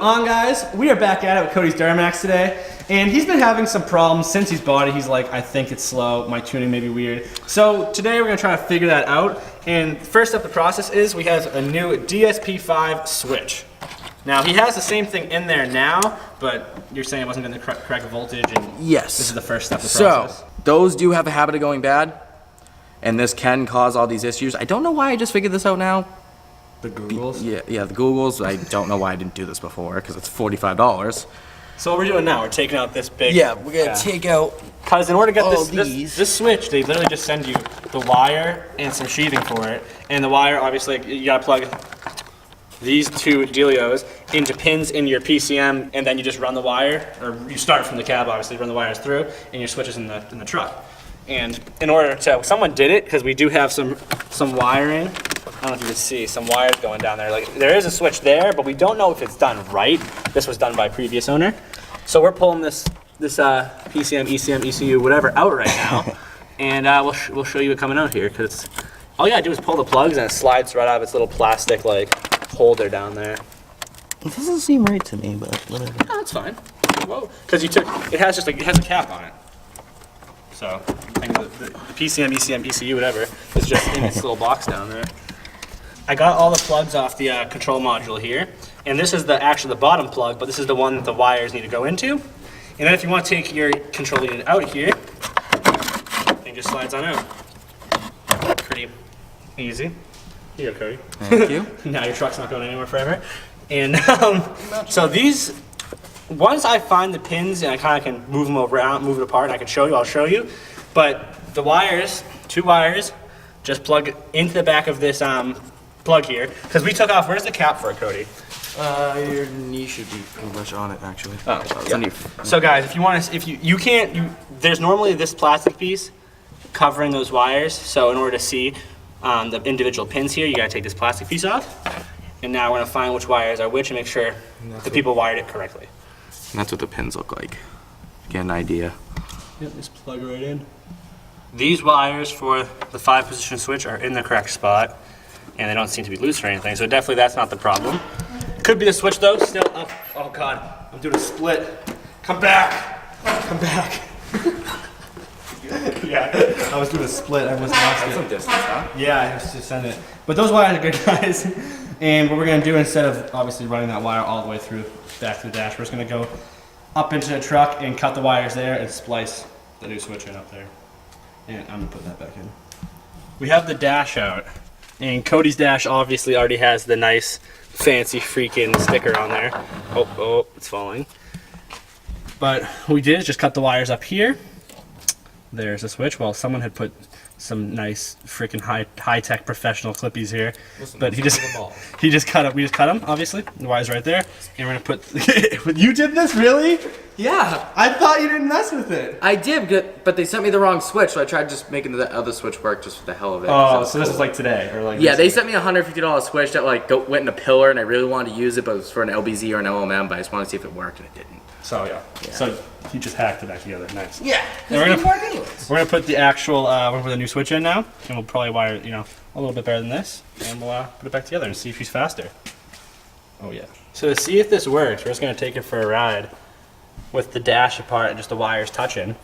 on, guys? We are back at it with Cody's Duramax today, and he's been having some problems since he's bought it. He's like, I think it's slow, my tuning may be weird. So today we're gonna try to figure that out, and first up the process is we have a new DSP5 switch. Now he has the same thing in there now, but you're saying it wasn't gonna correct voltage, and yes, this is the first step of the process. So those do have a habit of going bad, and this can cause all these issues. I don't know why I just figured this out now. The Googles? Yeah, the Googles. I don't know why I didn't do this before, because it's $45. So what we're doing now, we're taking out this big... Yeah, we're gonna take out... Because in order to get this switch, they literally just send you the wire and some sheathing for it. And the wire, obviously, you gotta plug these two dealios into pins in your PCM, and then you just run the wire, or you start from the cab, obviously, run the wires through, and your switch is in the truck. And in order to, someone did it, because we do have some wiring. I don't know if you can see some wires going down there. Like, there is a switch there, but we don't know if it's done right. This was done by a previous owner. So we're pulling this PCM, ECM, ECU, whatever out right now. And we'll show you it coming out here, because all you gotta do is pull the plugs and it slides right out of its little plastic like holder down there. It doesn't seem right to me, but whatever. No, it's fine. Whoa, because it has a cap on it. So the PCM, ECM, ECU, whatever, is just in this little box down there. I got all the plugs off the control module here, and this is actually the bottom plug, but this is the one that the wires need to go into. And then if you want to take your control unit out here, it just slides on out. Pretty easy. Here you go, Cody. Thank you. Now your truck's not going anywhere forever. And so these, once I find the pins and I kind of can move them around, move it apart, and I can show you, I'll show you. But the wires, two wires, just plug into the back of this plug here, because we took off. Where's the cap for it, Cody? Your knee should be pretty much on it, actually. Oh, it's yeah. on your... So guys, if you want to, you can't, there's normally this plastic piece covering those wires. So in order to see the individual pins here, you gotta take this plastic piece off. And now we're gonna find which wires are which and make sure the people wired it correctly. And that's what the pins look like. Get an idea. Yep, just plug right in. These wires for the 5-position switch are in the correct spot, and they don't seem to be loose or anything, so definitely that's not the problem. Could be the switch though, still up. Oh God, I'm doing a split. Come back, come back. Yeah, I was doing a split, I almost lost it. That's some distance, huh? Yeah, I have to send it. But those wires are good, guys. And what we're gonna do, instead of obviously running that wire all the way through back to the dash, we're just gonna go up into the truck and cut the wires there and splice the new switch in up there. And I'm gonna put that back in. We have the dash out, and Cody's dash obviously already has the nice fancy freaking sticker on there. Oh, it's falling. But what we did is just cut the wires up here. There's a switch. Well, someone had put some nice freaking high-tech professional clippies here. Listen, but we just cut them, obviously. The wire's right there. And we're gonna put, you did this, really? Yeah. I thought you didn't mess with it. I did, but they sent me the wrong switch, so I tried just making the other switch work just for the hell of it. Oh, so this is like today, or like... Yeah, they sent me a $150 switch that like went in a pillar, and I really wanted to use it, but it was for an LBZ or an LMM, but I just wanted to see if it worked, and it didn't. So yeah. So you just hacked it back together. Nice. Yeah. And we're gonna put the actual we're gonna put the new switch in now, and we'll probably wire it, a little bit better than this, and we'll put it back together and see if she's faster. Oh yeah. So to see if this works, we're just gonna take it for a ride with the dash apart and just the wires touching.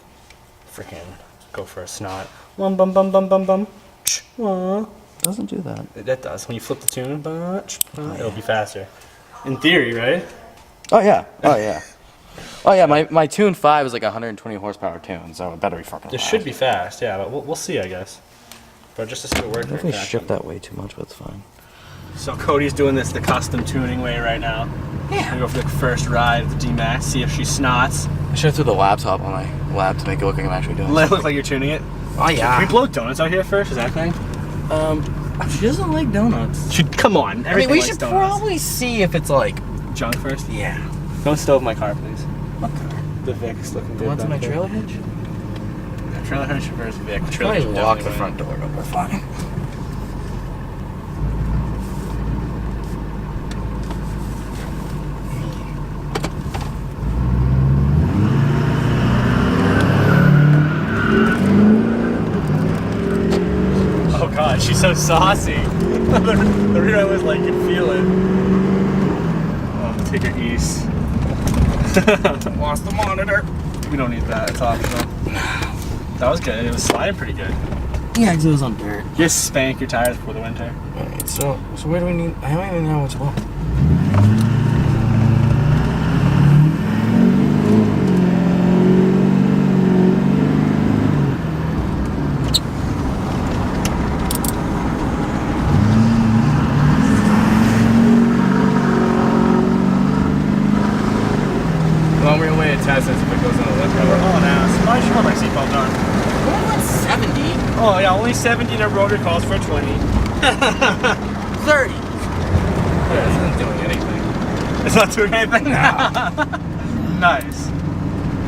Freaking go for a snot. Bum bum bum bum bum bum. Doesn't do that. That does. When you flip the tune, it'll be faster. In theory, right? Oh yeah. Oh yeah. Oh yeah, my Tune 5 is like a 120 horsepower tune, so it better be fucking It fast. should be fast, yeah, but we'll see, I guess. But just to see it work. Definitely strip that way too much, but it's fine. So Cody's doing this the custom tuning way right now. Yeah. We go for the first ride of the D-Max, see if she snots. I should have threw the laptop on my lap to make it look like I'm actually doing it. Let it look like you're tuning it. Oh yeah. Can we blow donuts out here first? Is that a thing? She doesn't like donuts. Come on. I mean, we should probably see if it's like junk first. Yeah. Don't stove my car, please. What car? The Vic's looking good. The ones in my trailer hitch? Yeah, trailer hitch versus Vic. Trailer hitch lock the front door, but we're fine. Oh God, she's so saucy. The rear was like, you feel it. Oh, Take your east. Lost the monitor. We don't need that. It's optional. That was good. It was sliding pretty good. Yeah, because it was on dirt. Just spank your tires before the winter. Alright, so where do we need? I don't even know what's what. Long real way to test this if it goes on the left cover. Oh, now. So I should have my seatbelt on. Only went 70. Oh, yeah, only 70 in a rotor calls for 20. 30. Yeah, this isn't doing anything. It's not doing anything? No. Nice.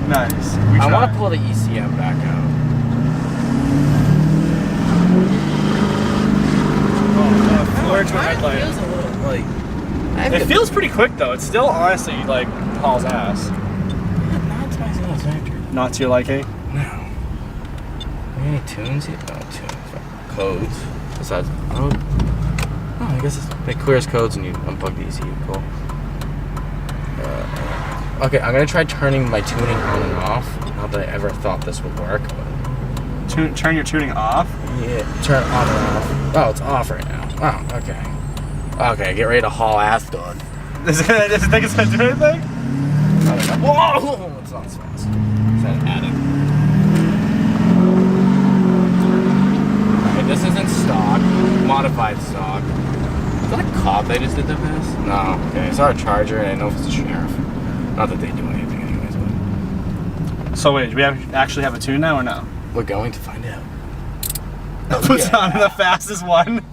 Nice. I want to pull the ECM back out. Oh, floor to a headlight. Feels a little, like, It feels pretty quick, though. It's still, honestly, like, hauls ass. not to my satisfactory. Not to your liking? No. Are there any tunes here? No tunes. Codes. Besides, oh, I guess it clears codes and you unplug the ECU. Cool. Okay, I'm gonna try turning my tuning on and off. Not that I ever thought this would work. But... Turn your tuning off? Yeah, turn it on and off. Oh, it's off right now. Oh, okay. Okay, get ready to haul ass, dog. Does it think it's gonna do anything? Whoa! It's not as fast. Is that adding? Okay, this isn't stock. Modified stock. Is that a cop they just did the pass? No. Okay, it's our charger, and I know if it's a sheriff. Not that they do anything anyways, but... So wait, do we actually have a tune now or no? We're going to find out. Puts on the fastest one.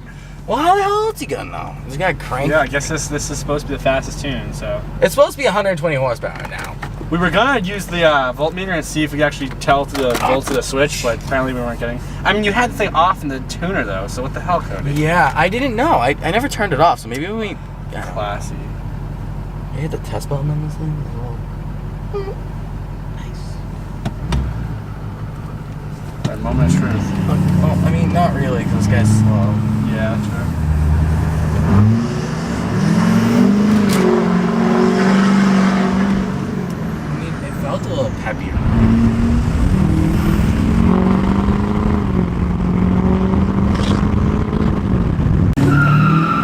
Well, how the hell else you gonna know? He's got a crank. Yeah, I guess this is supposed to be the fastest tune, so. It's supposed to be 120 horsepower now. We were gonna use the voltmeter and see if we could actually tell to the volts of the switch, but apparently we weren't getting. I mean, you had the thing off in the tuner though, so what the hell, Cody? Yeah, I didn't know. I never turned it off, so maybe we... Classy. You hit the test button on this thing? Nice. That moment of truth. Well, I mean, not really, because this guy's slow. Yeah, true. I mean, it felt a little peppier.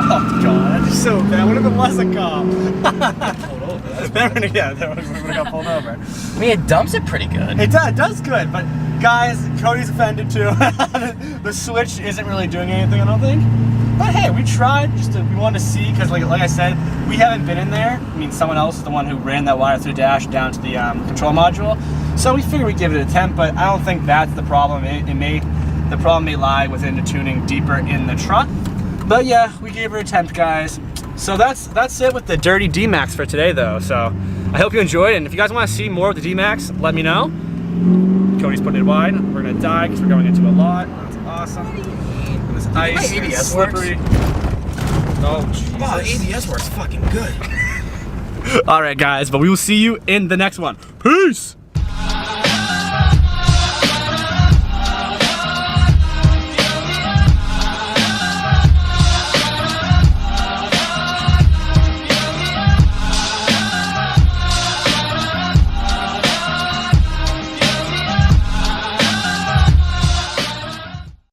Oh god, that's so bad. What if it was a cop? Then we would have got pulled over. I mean, it dumps it pretty good. It does good, but guys, Cody's offended too. The switch isn't really doing anything, I don't think. But hey, we tried. We wanted to see because, like I said, we haven't been in there. I mean, someone else is the one who ran that wire through the dash down to the control module. So we figured we'd give it an attempt, but I don't think that's the problem. The problem may lie within the tuning deeper in the truck. But yeah, we gave it an attempt, guys. So that's it with the dirty D-Max for today, though. So I hope you enjoyed, and if you guys want to see more of the D-Max, let me know. Cody's putting it wide. We're gonna die because we're going into a lot. That's awesome. And this ice My ABS is slippery. Oh, Jesus. Wow, the ABS works fucking good. All right, guys, but we will see you in the next one. Peace.